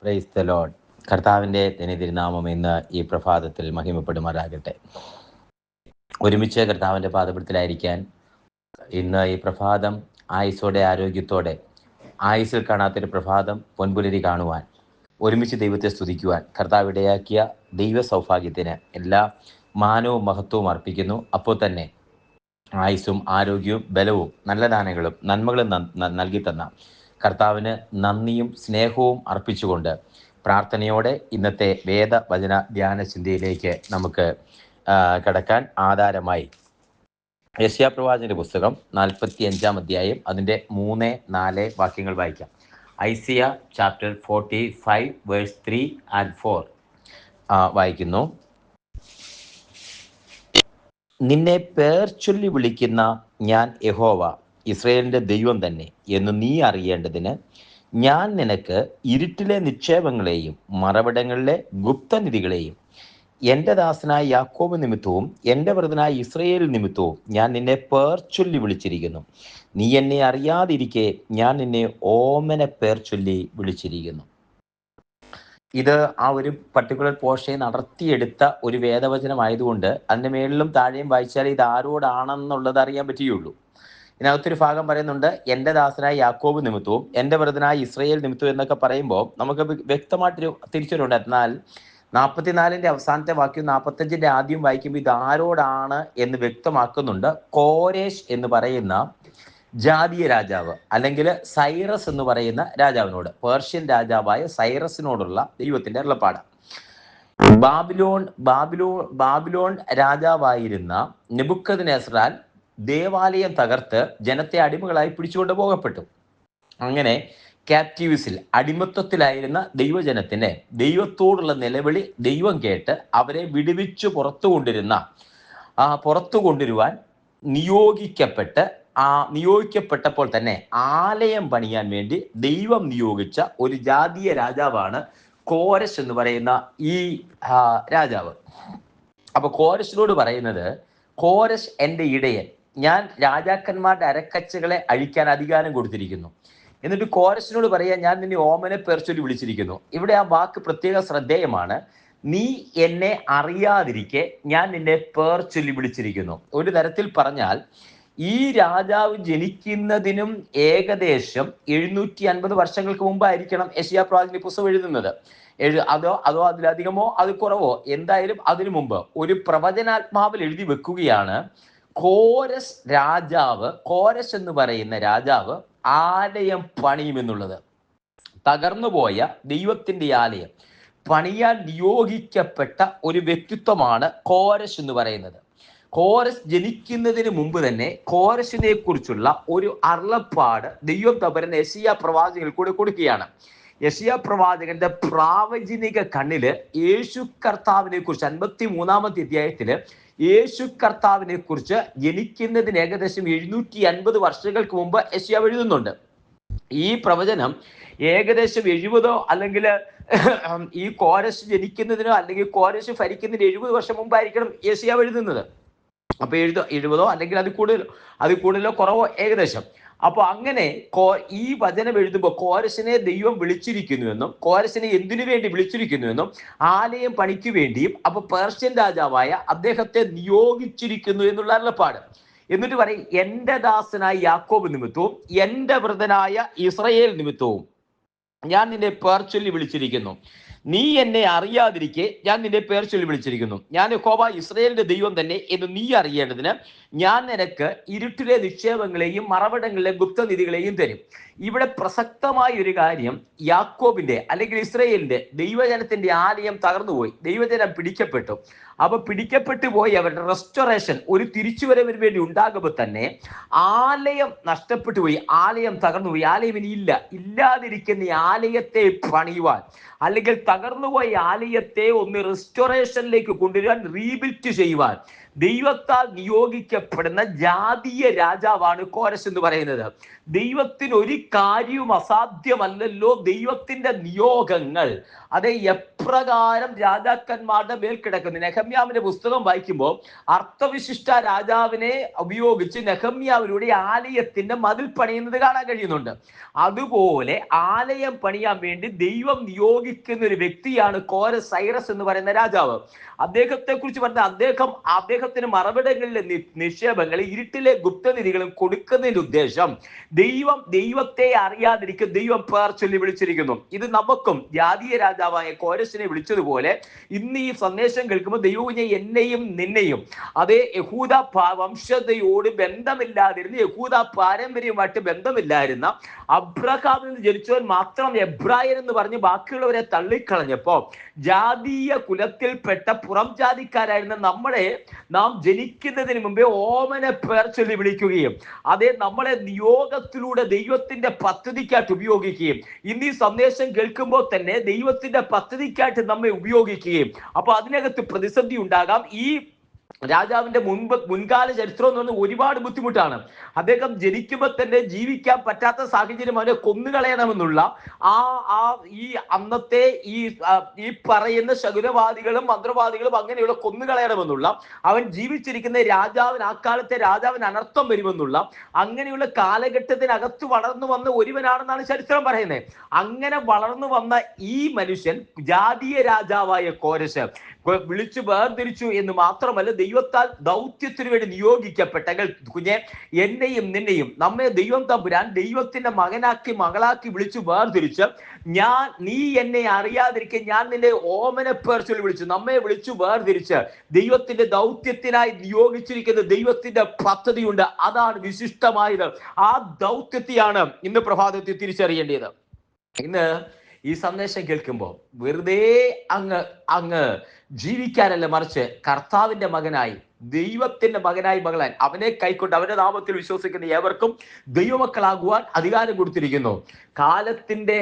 Praise the Lord. കർത്താവിൻ്റെ തിരുനാമം ഇന്ന് ഈ പ്രഭാതത്തിൽ മഹിമപ്പെടുമാറാകട്ടെ. ഒരുമിച്ച് കർത്താവിൻ്റെ പാദപീഠത്തിലായിരിക്കാൻ ഇന്ന് ഈ പ്രഭാതം ആയുസ്സോടെ ആരോഗ്യത്തോടെ ആയുസ്സിൽ കാണാത്തൊരു പ്രഭാതം പൊൻപുലരി കാണുവാൻ ഒരുമിച്ച് ദൈവത്തെ സ്തുതിക്കുവാൻ കർത്താവ് ഇടയാക്കിയ ദൈവ സൗഭാഗ്യത്തിന് എല്ലാ മാനവും മഹത്വവും അർപ്പിക്കുന്നു. അപ്പോൾ തന്നെ ആയുസ്സും ആരോഗ്യവും ബലവും നല്ല ദാനങ്ങളും നന്മകളും നൽകി തന്ന കർത്താവിന് നന്ദിയും സ്നേഹവും അർപ്പിച്ചുകൊണ്ട് പ്രാർത്ഥനയോടെ ഇന്നത്തെ വേദവചന ധ്യാന ചിന്തയിലേക്ക് നമുക്ക് കടക്കാൻ ആധാരമായി യെശയ്യാപ്രവാചകന്റെ പുസ്തകം 45 അധ്യായം അതിൻ്റെ 3-4 വാക്യങ്ങൾ വായിക്കാം. ഐസിയ ചാപ്റ്റർ 45 വേഴ്സ് 3 and 4 വായിക്കുന്നു. നിന്നെ പേർ ചൊല്ലി വിളിക്കുന്ന ഞാൻ യഹോവ, ഇസ്രായേലിൻ്റെ ദൈവം തന്നെ എന്ന് നീ അറിയേണ്ടതിന് ഞാൻ നിനക്ക് ഇരുട്ടിലെ നിക്ഷേപങ്ങളെയും മറവിടങ്ങളിലെ ഗുപ്തനിധികളെയും എൻ്റെ ദാസനായ യാക്കോബ് നിമിത്തവും എൻ്റെ വൃതനായ ഇസ്രായേൽ നിമിത്തവും ഞാൻ നിന്നെ പേർ ചൊല്ലി വിളിച്ചിരിക്കുന്നു. നീ എന്നെ അറിയാതിരിക്കെ ഞാൻ നിന്നെ ഓമന പേർ ചൊല്ലി വിളിച്ചിരിക്കുന്നു. ഇത് ആ ഒരു പർട്ടിക്കുലർ പോർഷനെ നടത്തിയെടുത്ത ഒരു വേദവചനമായതുകൊണ്ട് അതിൻ്റെ മേളിലും താഴെയും വായിച്ചാൽ ഇത് ആരോടാണെന്നുള്ളത് അറിയാൻ പറ്റുകയുള്ളൂ. ഇതിനകത്തൊരു ഭാഗം പറയുന്നുണ്ട്, എൻ്റെ ദാസനായ യാക്കോബ് നിമിത്തവും എൻ്റെ വൃതനായ ഇസ്രായേൽ നിമിത്തവും എന്നൊക്കെ പറയുമ്പോൾ നമുക്ക് വ്യക്തമായിട്ടൊരു തിരിച്ചറിവുണ്ട്. എന്നാൽ 44 അവസാനത്തെ വാക്യം 45 ആദ്യം വായിക്കുമ്പോൾ ഇത് ആരോടാണ് എന്ന് വ്യക്തമാക്കുന്നുണ്ട്. കോരേഷ് എന്ന് പറയുന്ന ജാതീയ രാജാവ് അല്ലെങ്കിൽ സൈറസ് എന്ന് പറയുന്ന രാജാവിനോട്, പേർഷ്യൻ രാജാവായ സൈറസിനോടുള്ള ദൈവത്തിന്റെ അരുളപ്പാട്. ബാബിലോൺ രാജാവായിരുന്ന നെബൂഖദ്നേസർ ദേവാലയം തകർത്ത് ജനത്തെ അടിമകളായി പിടിച്ചുകൊണ്ട് പോകപ്പെട്ടു. അങ്ങനെ ക്യാപ്റ്റീവ്സിൽ അടിമത്വത്തിലായിരുന്ന ദൈവജനത്തിന് ദൈവത്തോടുള്ള നിലവിളി ദൈവം കേട്ട് അവരെ വിടുവിച്ചു പുറത്തു കൊണ്ടുവരുവാൻ നിയോഗിക്കപ്പെട്ടപ്പോൾ തന്നെ ആലയം പണിയാൻ വേണ്ടി ദൈവം നിയോഗിച്ച ഒരു ജാതീയ രാജാവാണ് കോരശ് എന്ന് പറയുന്ന ഈ രാജാവ്. അപ്പൊ കോരശിനോട് പറയുന്നത്, കോരശ് എൻ്റെ ഇടയൻ, ഞാൻ രാജാക്കന്മാരുടെ അരക്കച്ചകളെ അഴിക്കാൻ അധികാരം കൊടുത്തിരിക്കുന്നു. എന്നിട്ട് കോരശിനോട് പറയാൻ, ഞാൻ നിന്നെ ഓമനെ പേർ ചൊല്ലി വിളിച്ചിരിക്കുന്നു. ഇവിടെ ആ വാക്ക് പ്രത്യേക ശ്രദ്ധേയമാണ്. നീ എന്നെ അറിയാതിരിക്കെ ഞാൻ നിന്നെ പേർ ചൊല്ലി വിളിച്ചിരിക്കുന്നു. ഒരു തരത്തിൽ പറഞ്ഞാൽ ഈ രാജാവ് ജനിക്കുന്നതിനും ഏകദേശം 750 വർഷങ്ങൾക്ക് മുമ്പായിരിക്കണം യെശയ്യാപ്രവാചകന്റെ പുസ്തകം എഴുതുന്നത്. അതോ അതിലധികമോ അത് കുറവോ, എന്തായാലും അതിനു മുമ്പ് ഒരു പ്രവചനാത്മാവിൽ എഴുതി വെക്കുകയാണ്, കോരശ് എന്ന് പറയുന്ന രാജാവ് ആലയം പണിയുമെന്നുള്ളത്. തകർന്നുപോയ ദൈവത്തിന്റെ ആലയം പണിയാൻ നിയോഗിക്കപ്പെട്ട ഒരു വ്യക്തിത്വമാണ് കോരശ് എന്ന് പറയുന്നത്. കോരശ് ജനിക്കുന്നതിന് മുമ്പ് തന്നെ കോരശിനെ കുറിച്ചുള്ള ഒരു അരുളപ്പാട് ദൈവം തമ്പുരാൻ യെശയ്യാ പ്രവാചകനിൽ കൂടെ കൊടുക്കുകയാണ്. യെശയ്യാ പ്രവാചകന്റെ പ്രാവചനിക കണ്ണില് യേശു കർത്താവിനെ കുറിച്ച് 53 അധ്യായത്തില് യേശു കർത്താവിനെ കുറിച്ച് ജനിക്കുന്നതിന് ഏകദേശം 750 വർഷങ്ങൾക്ക് മുമ്പ് യെശയ്യാ എഴുതുന്നുണ്ട്. ഈ പ്രവചനം ഏകദേശം 70 അല്ലെങ്കിൽ ഈ കോരശ് ജനിക്കുന്നതിനോ അല്ലെങ്കിൽ കോരശ് ഭരിക്കുന്നതിന് 70 വർഷം മുമ്പായിരിക്കണം യെശയ്യാ എഴുതുന്നത്. അപ്പൊ 70 അല്ലെങ്കിൽ അത് കൂടുതലോ കുറവോ ഏകദേശം. അപ്പൊ അങ്ങനെ ഈ വചനം എഴുതുമ്പോൾ കോരശിനെ ദൈവം വിളിച്ചിരിക്കുന്നുവെന്നും കോരശിനെ എന്തിനു വേണ്ടി വിളിച്ചിരിക്കുന്നുവെന്നും ആലയം പണിക്ക് വേണ്ടിയും അപ്പൊ പേർഷ്യൻ രാജാവായ അദ്ദേഹത്തെ നിയോഗിച്ചിരിക്കുന്നു എന്നുള്ള അരുളപ്പാട്. എന്നിട്ട് പറയും, എൻ്റെ ദാസനായ യാക്കോബ് നിമിത്തവും എൻ്റെ വൃതനായ ഇസ്രായേൽ നിമിത്തവും ഞാൻ നിന്നെ പേർ ചൊല്ലി വിളിച്ചിരിക്കുന്നു. നീ എന്നെ അറിയാതിരിക്കെ ഞാൻ നിന്നെ പേർ ചൊല്ലി വിളിച്ചിരിക്കുന്നു. ഞാൻ യഹോവ ഇസ്രായേലിന്റെ ദൈവം തന്നെ എന്ന് നീ അറിയേണ്ടതിന് ഞാൻ നിനക്ക് ഇരുട്ടിലെ നിക്ഷേപങ്ങളെയും മറവിടങ്ങളിലെ ഗുപ്തനിധികളെയും തരും. ഇവിടെ പ്രസക്തമായ ഒരു കാര്യം, യാക്കോബിന്റെ അല്ലെങ്കിൽ ഇസ്രായേലിന്റെ ദൈവജനത്തിന്റെ ആലയം തകർന്നുപോയി, ദൈവജനം പിടിക്കപ്പെട്ടു. അപ്പൊ പിടിക്കപ്പെട്ടു പോയി അവരുടെ റെസ്റ്റോറേഷൻ, ഒരു തിരിച്ചുവരവിന് വേണ്ടി ഉണ്ടാകുമ്പോൾ തന്നെ ആലയം നഷ്ടപ്പെട്ടു പോയി, ആലയം തകർന്നുപോയി. ആലയം ഇനി ഇല്ലാതിരിക്കുന്ന ഈ ആലയത്തെ പണിയുവാൻ അല്ലെങ്കിൽ തകർന്നുപോയ ആലയത്തെ ഒന്ന് റെസ്റ്റോറേഷനിലേക്ക് കൊണ്ടുവരാൻ, റീബിൽറ്റ് ചെയ്യുവാൻ ദൈവത്താൽ നിയോഗിക്കപ്പെടുന്ന ജാതീയ രാജാവാണ് കോരശ് എന്ന് പറയുന്നത്. ദൈവത്തിന് ഒരു കാര്യവും അസാധ്യമല്ലല്ലോ. ദൈവത്തിന്റെ നിയോഗങ്ങൾ അത് എപ്രകാരം രാജാക്കന്മാരുടെ മേൽ കിടക്കുന്നു. നെഹമ്യാവിന്റെ പുസ്തകം വായിക്കുമ്പോൾ അർത്ഥവിശിഷ്ട രാജാവിനെ ഉപയോഗിച്ച് നെഹമ്യാവിലൂടെ ആലയത്തിന്റെ മതിൽ പണിയുന്നത് കാണാൻ കഴിയുന്നുണ്ട്. അതുപോലെ ആലയം പണിയാൻ വേണ്ടി ദൈവം നിയോഗിക്കുന്ന ഒരു വ്യക്തിയാണ് സൈറസ് എന്ന് പറയുന്ന രാജാവ്. അദ്ദേഹത്തെ കുറിച്ച് പറഞ്ഞ അദ്ദേഹത്തിന് മറവിടങ്ങളിലെ നിക്ഷേപങ്ങൾ, ഇരുട്ടിലെ ഗുപ്തനിധികളും കൊടുക്കുന്നതിന്റെ ഉദ്ദേശം ദൈവത്തെ അറിയാതിരിക്കും ദൈവം പേർ ചൊല്ലി വിളിച്ചിരിക്കുന്നു. ഇത് നമുക്കും ജാതീയ രാജാവായ കോരശിനെ വിളിച്ചതുപോലെ ഇന്ന് ഈ സന്ദേശം കേൾക്കുമ്പോൾ ദൈവം എന്നെയും നിന്നെയും അതേ യഹൂദ വംശതയോട് ബന്ധമില്ലാതിരുന്ന, യഹൂദ പാരമ്പര്യമായിട്ട് ബന്ധമില്ലായിരുന്ന അബ്രഹാമിൽ നിന്ന് ജനിച്ചവൻ മാത്രം എബ്രായൻ എന്ന് പറഞ്ഞ് ബാക്കിയുള്ളവരെ തള്ളിക്കളഞ്ഞപ്പോ ജാതീയ കുലത്തിൽപ്പെട്ട പുറം ജാതിക്കാരായിരുന്ന നാം ജനിക്കുന്നതിന് മുമ്പേ ഓമന പേർ ചൊല്ലി വിളിക്കുകയും അതേ നമ്മളെ നിയോഗത്തിലൂടെ ദൈവത്തിന്റെ പദ്ധതിക്കായിട്ട് ഉപയോഗിക്കുകയും ഇന്ന് ഈ സന്ദേശം കേൾക്കുമ്പോൾ തന്നെ ദൈവത്തിന്റെ പദ്ധതിക്കായിട്ട് നമ്മെ ഉപയോഗിക്കുകയും അപ്പൊ അതിനകത്ത് പ്രതിസന്ധി ഉണ്ടാകാം. ഈ രാജാവിന്റെ മുൻകാല ചരിത്രം എന്ന് പറഞ്ഞാൽ ഒരുപാട് ബുദ്ധിമുട്ടാണ്. അദ്ദേഹം ജനിക്കുമ്പോൾ തന്നെ ജീവിക്കാൻ പറ്റാത്ത സാഹചര്യം അവനെ കൊന്നുകളയണമെന്നുള്ള ഈ അന്നത്തെ ഈ പറയുന്ന ശകുനവാദികളും മന്ത്രവാദികളും അങ്ങനെയുള്ള കൊന്നുകളയണമെന്നുള്ള, അവൻ ജീവിച്ചിരിക്കുന്ന രാജാവിന് അക്കാലത്തെ രാജാവിന് അനർത്ഥം വരുമെന്നുള്ള അങ്ങനെയുള്ള കാലഘട്ടത്തിനകത്ത് വളർന്നു വന്ന ഒരുവനാണെന്നാണ് ചരിത്രം പറയുന്നത്. അങ്ങനെ വളർന്നു വന്ന ഈ മനുഷ്യൻ ജാതീയ രാജാവായ കോരശ് വിളിച്ചു വേർതിരിച്ചു എന്ന് മാത്രമല്ല, ദൈവത്താൽ ദൗത്യത്തിനു വേണ്ടി നിയോഗിക്കപ്പെട്ട കുഞ്ഞെ എന്നെയും നിന്നെയും നമ്മെ ദൈവം തമ്പുരാൻ ദൈവത്തിന്റെ മകനാക്കി മകളാക്കി വിളിച്ചു വേർതിരിച്ച് നീ എന്നെ അറിയാതിരിക്കെ ഞാൻ നിന്നെ ഓമന പേർ ചൊല്ലി വിളിച്ചു, നമ്മെ വിളിച്ചു വേർതിരിച്ച് ദൈവത്തിന്റെ ദൗത്യത്തിനായി നിയോഗിച്ചിരിക്കുന്ന ദൈവത്തിന്റെ പദ്ധതിയുണ്ട്. അതാണ് വിശിഷ്ടമായത്. ആ ദൗത്യത്തെയാണ് ഇന്ന് പ്രഭാതത്തിൽ തിരിച്ചറിയേണ്ടത്. ഇന്ന് ഈ സന്ദേശം കേൾക്കുമ്പോൾ വെറുതെ അങ്ങ് ജീവിക്കാനല്ല, മറിച്ച് കർത്താവിന്റെ മകനായി ദൈവത്തിന്റെ മകനായി മകളാൻ അവനെ കൈക്കൊണ്ട് അവന്റെ നാമത്തിൽ വിശ്വസിക്കുന്ന ഏവർക്കും ദൈവമക്കളാകുവാൻ അധികാരം കൊടുത്തിരിക്കുന്നു. കാലത്തിന്റെ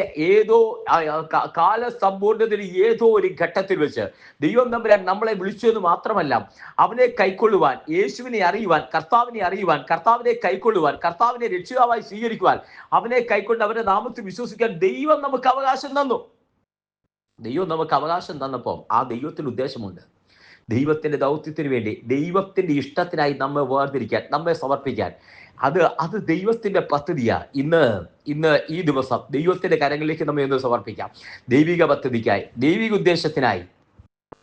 കാലസമ്പൂർണ്ണതയിൽ ഏതോ ഒരു ഘട്ടത്തിൽ വെച്ച് ദൈവം തമ്പുരാൻ നമ്മളെ വിളിച്ചു എന്ന് മാത്രമല്ല, അവനെ കൈക്കൊള്ളുവാൻ, യേശുവിനെ അറിയുവാൻ, കർത്താവിനെ കൈക്കൊള്ളുവാൻ, കർത്താവിനെ രക്ഷിതാവായി സ്വീകരിക്കുവാൻ, അവനെ കൈക്കൊണ്ട് അവന്റെ നാമത്തിൽ വിശ്വസിക്കാൻ ദൈവം നമുക്ക് അവകാശം തന്നു. ദൈവം നമുക്ക് അവകാശം തന്നപ്പോൾ ആ ദൈവത്തിന് ഉദ്ദേശമുണ്ട്. ദൈവത്തിന്റെ ദൗത്യത്തിന് വേണ്ടി, ദൈവത്തിന്റെ ഇഷ്ടത്തിനായി നമ്മെ വേർതിരിക്കാൻ, നമ്മെ സമർപ്പിക്കാൻ, അത് ദൈവത്തിന്റെ പദ്ധതിയാ. ഇന്ന് ഈ ദിവസം ദൈവത്തിന്റെ കരങ്ങളിലേക്ക് നമ്മെ ഒന്ന് സമർപ്പിക്കാം. ദൈവിക പദ്ധതിക്കായി, ദൈവിക ഉദ്ദേശത്തിനായി.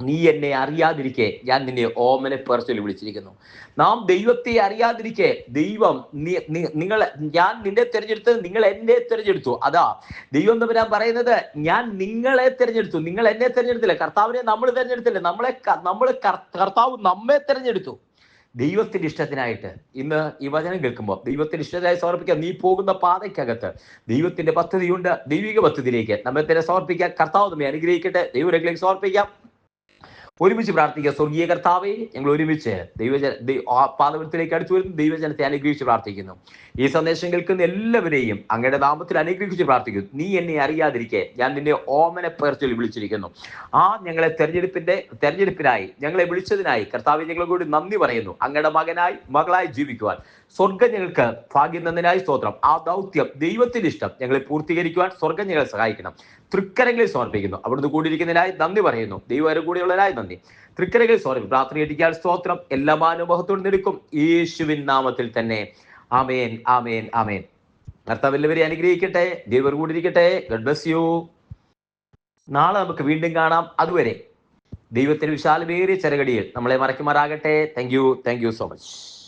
നീ എന്നെ അറിയാതിരിക്കെ ഞാൻ നിന്നെ ഓമനെ പേർ ചൊല്ലി വിളിച്ചിരിക്കുന്നു. നാം ദൈവത്തെ അറിയാതിരിക്കെ ദൈവം ഞാൻ നിന്നെ തിരഞ്ഞെടുത്തത്, നിങ്ങൾ എന്നെ തിരഞ്ഞെടുത്തു. അതാ ദൈവം തമ്പുരാൻ പറയുന്നത്, ഞാൻ നിങ്ങളെ തിരഞ്ഞെടുത്തു, നിങ്ങൾ എന്നെ തിരഞ്ഞെടുത്തില്ല. കർത്താവിനെ നമ്മൾ തിരഞ്ഞെടുത്തില്ല, കർത്താവ് നമ്മെ തിരഞ്ഞെടുത്തു ദൈവത്തിന്റെ ഇഷ്ടത്തിനായിട്ട്. ഇന്ന് ഈ വചനം കേൾക്കുമ്പോൾ ദൈവത്തിന്റെ ഇഷ്ടത്തിനായി സമർപ്പിക്കാം. നീ പോകുന്ന പാതയ്ക്കകത്ത് ദൈവത്തിന്റെ പദ്ധതിയുണ്ട്. ദൈവിക പദ്ധതിയിലേക്ക് നമ്മെ തന്നെ സമർപ്പിക്കാം. കർത്താവ് നമ്മെ അനുഗ്രഹിക്കട്ടെ. ദൈവത്തിലേക്ക് സമർപ്പിക്കാം. ഒരുമിച്ച് പ്രാർത്ഥിക്കുക. സ്വർഗീയ കർത്താവേ, ഞങ്ങൾ ഒരുമിച്ച് പാദവത്തിലേക്ക് അടുത്തു വരുന്നു. ദൈവജനത്തെ അനുഗ്രഹിച്ച് പ്രാർത്ഥിക്കുന്നു. ഈ സന്ദേശം കേൾക്കുന്ന എല്ലാവരെയും അങ്ങയുടെ നാമത്തിൽ അനുഗ്രഹിച്ച് പ്രാർത്ഥിക്കുന്നു. നീ എന്നെ അറിയാതിരിക്കെ ഞാൻ നിന്നെ ഓമന പേർ ചൊല്ലി വിളിച്ചിരിക്കുന്നു. ഞങ്ങളെ തെരഞ്ഞെടുപ്പിനായി ഞങ്ങളെ വിളിച്ചതിനായി കർത്താവേ ഞങ്ങളെ കൂടി നന്ദി പറയുന്നു. അങ്ങയുടെ മകനായി മകളായി ജീവിക്കുവാൻ സ്വർഗം ഞങ്ങൾക്ക് ഭാഗ്യം തന്നതിനായി സ്തോത്രം. ആ ദൗത്യം, ദൈവത്തിന്റെ ഇഷ്ടം ഞങ്ങളെ പൂർത്തീകരിക്കുവാൻ സ്വർഗം ഞങ്ങളെ സഹായിക്കണം. തൃക്കരങ്ങളിൽ സമർപ്പിക്കുന്നു. അവിടുന്ന് കൂടിയിരിക്കുന്നതിനായി നന്ദി പറയുന്നു. ദൈവം കൂടിയുള്ളതിനായി നന്ദി. തൃക്കരകളിൽ സമർപ്പിക്കും. പ്രാർത്ഥന ഏറ്റിക്കാൻ സ്തോത്രം. എല്ലാ മാനവമഹത്വം നിൽക്കും യേശുവിൻ നാമത്തിൽ തന്നെ. ആമേൻ, ആമേൻ, ആമേൻ. കർത്താവ് എല്ലാവരെയും അനുഗ്രഹിക്കട്ടെ. ദൈവം കൂടിയിരിക്കട്ടെ. God bless you. നാളെ നമുക്ക് വീണ്ടും കാണാം. അതുവരെ ദൈവത്തിന് വിശാലമേറിയ ചെറുകടിയിൽ നമ്മളെ മറക്കുമാറാകട്ടെ. Thank you so much.